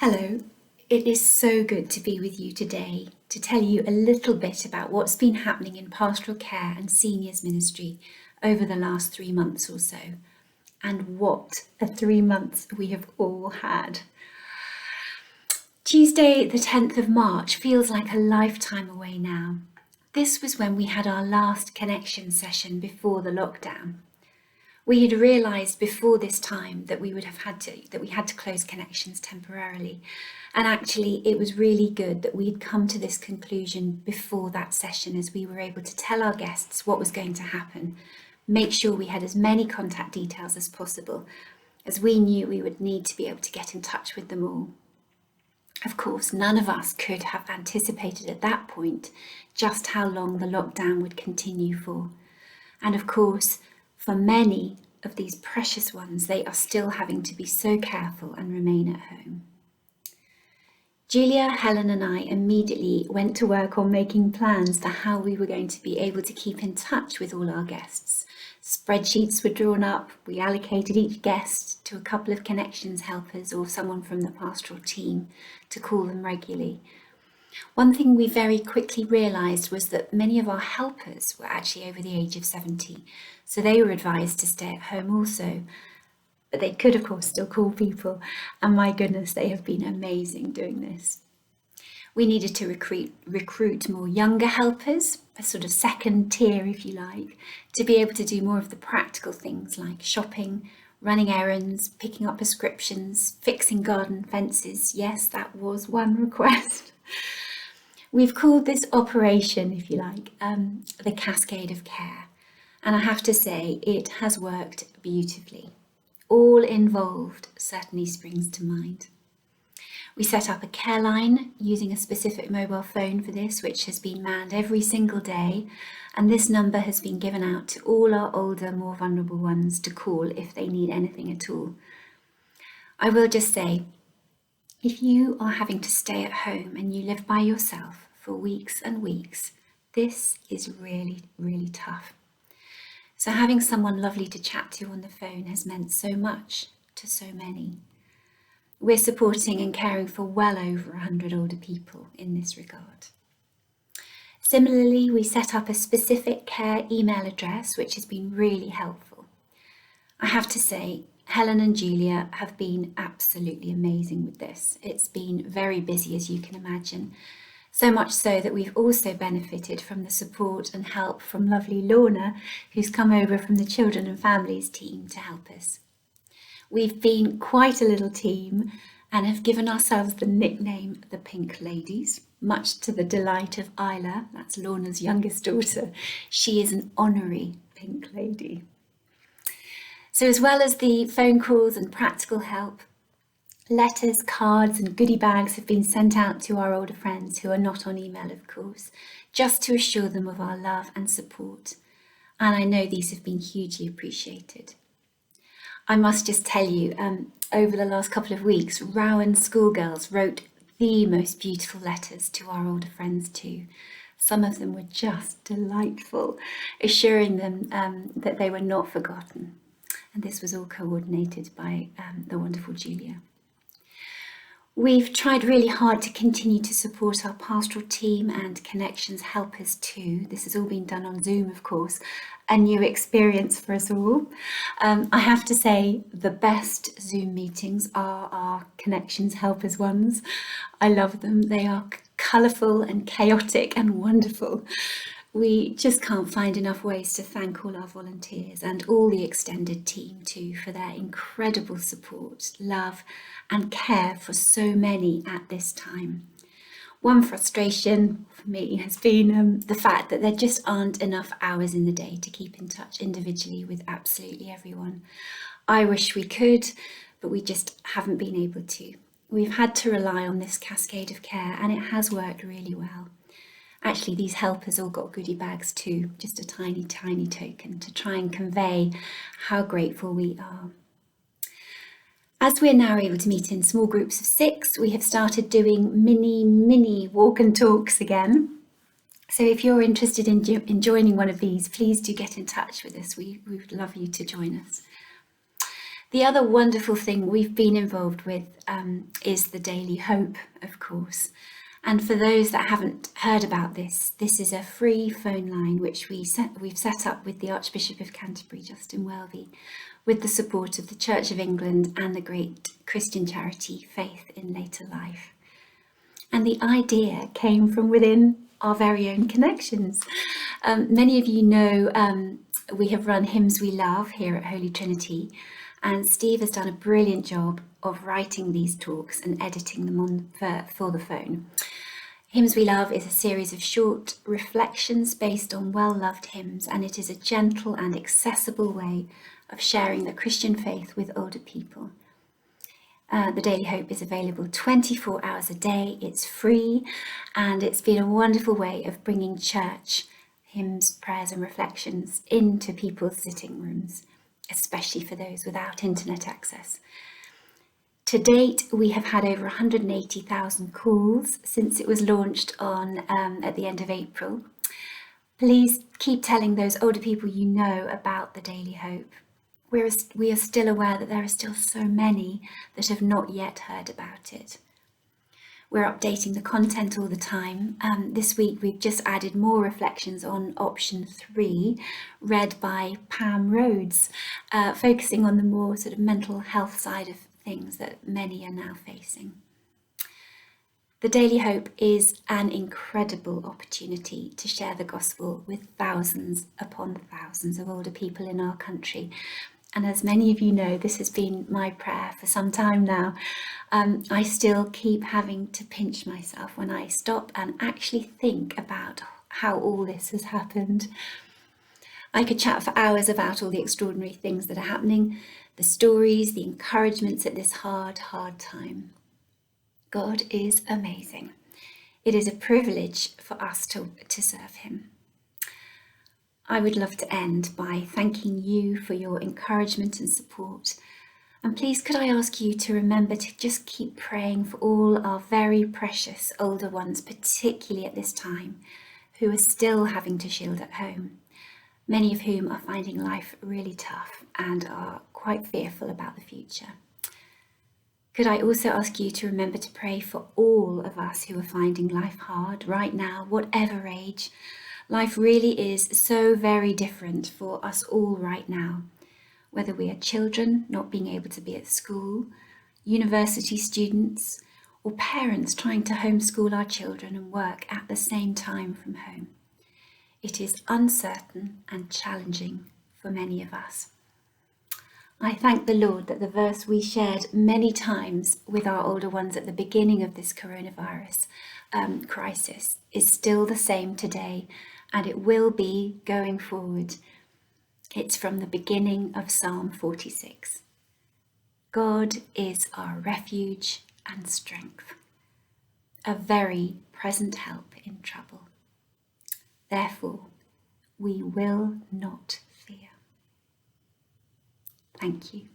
Hello, it is so good to be with you today to tell you a little bit about what's been happening in pastoral care and seniors ministry over the last 3 months or so, and what a 3 months we have all had. Tuesday, the 10th of March, feels like a lifetime away now. This was when we had our last connection session before the lockdown. We had realised before this time that we had to close connections temporarily, and actually it was really good that we'd come to this conclusion before that session, as we were able to tell our guests what was going to happen, make sure we had as many contact details as possible, as we knew we would need to be able to get in touch with them all. Of course, none of us could have anticipated at that point just how long the lockdown would continue for, and of course, for many of these precious ones, they are still having to be so careful and remain at home. Julia, Helen and I immediately went to work on making plans for how we were going to be able to keep in touch with all our guests. Spreadsheets were drawn up, we allocated each guest to a couple of connections helpers or someone from the pastoral team to call them regularly. One thing we very quickly realised was that many of our helpers were actually over the age of 70, so they were advised to stay at home also. But they could, of course, still call people, and my goodness, they have been amazing doing this. We needed to recruit more younger helpers, a sort of second tier, if you like, to be able to do more of the practical things like shopping, running errands, picking up prescriptions, fixing garden fences. Yes, that was one request. We've called this operation, if you like, the Cascade of Care. And I have to say, it has worked beautifully. All involved certainly springs to mind. We set up a care line using a specific mobile phone for this, which has been manned every single day. And this number has been given out to all our older, more vulnerable ones to call if they need anything at all. I will just say, if you are having to stay at home and you live by yourself for weeks and weeks, this is really, really tough. So having someone lovely to chat to on the phone has meant so much to so many. We're supporting and caring for well over 100 older people in this regard. Similarly, we set up a specific care email address, which has been really helpful. I have to say, Helen and Julia have been absolutely amazing with this. It's been very busy, as you can imagine. So much so that we've also benefited from the support and help from lovely Lorna, who's come over from the Children and Families team to help us. We've been quite a little team and have given ourselves the nickname the Pink Ladies, much to the delight of Isla, that's Lorna's youngest daughter. She is an honorary Pink Lady. So as well as the phone calls and practical help, letters, cards and goodie bags have been sent out to our older friends who are not on email, of course, just to assure them of our love and support. And I know these have been hugely appreciated. I must just tell you, over the last couple of weeks, Rowan schoolgirls wrote the most beautiful letters to our older friends too. Some of them were just delightful, assuring them that they were not forgotten. And this was all coordinated by the wonderful Julia. We've tried really hard to continue to support our pastoral team and connections helpers too. This has all been done on Zoom, of course, a new experience for us all. I have to say the best Zoom meetings are our connections helpers ones. I love them. They are colourful and chaotic and wonderful. We just can't find enough ways to thank all our volunteers and all the extended team too for their incredible support, love and care for so many at this time. One frustration for me has been the fact that there just aren't enough hours in the day to keep in touch individually with absolutely everyone. I wish we could, but we just haven't been able to. We've had to rely on this cascade of care and it has worked really well. Actually, these helpers all got goodie bags too, just a tiny, tiny token to try and convey how grateful we are. As we're now able to meet in small groups of 6, we have started doing mini walk and talks again. So if you're interested in joining one of these, please do get in touch with us. We would love you to join us. The other wonderful thing we've been involved with is the Daily Hope, of course. And for those that haven't heard about this, this is a free phone line which we've set up with the Archbishop of Canterbury, Justin Welby, with the support of the Church of England and the great Christian charity Faith in Later Life. And the idea came from within our very own connections. Many of you know we have run Hymns We Love here at Holy Trinity, and Steve has done a brilliant job of writing these talks and editing them for the phone. Hymns We Love is a series of short reflections based on well-loved hymns, and it is a gentle and accessible way of sharing the Christian faith with older people. The Daily Hope is available 24 hours a day, it's free, and it's been a wonderful way of bringing church, hymns, prayers and reflections into people's sitting rooms, especially for those without internet access. To date, we have had over 180,000 calls since it was launched at the end of April. Please keep telling those older people you know about the Daily Hope. We are still aware that there are still so many that have not yet heard about it. We're updating the content all the time. This week we've just added more reflections on option 3, read by Pam Rhodes, focusing on the more sort of mental health side of things that many are now facing. The Daily Hope is an incredible opportunity to share the gospel with thousands upon thousands of older people in our country. And as many of you know, this has been my prayer for some time now. I still keep having to pinch myself when I stop and actually think about how all this has happened. I could chat for hours about all the extraordinary things that are happening, the stories, the encouragements at this hard, hard time. God is amazing. It is a privilege for us to serve him. I would love to end by thanking you for your encouragement and support. And please could I ask you to remember to just keep praying for all our very precious older ones, particularly at this time, who are still having to shield at home, many of whom are finding life really tough and are quite fearful about the future. Could I also ask you to remember to pray for all of us who are finding life hard right now, whatever age. Life really is so very different for us all right now, whether we are children not being able to be at school, university students, or parents trying to homeschool our children and work at the same time from home. It is uncertain and challenging for many of us. I thank the Lord that the verse we shared many times with our older ones at the beginning of this coronavirus crisis is still the same today, and it will be going forward. It's from the beginning of Psalm 46. God is our refuge and strength, a very present help in trouble. Therefore, we will not fear. Thank you.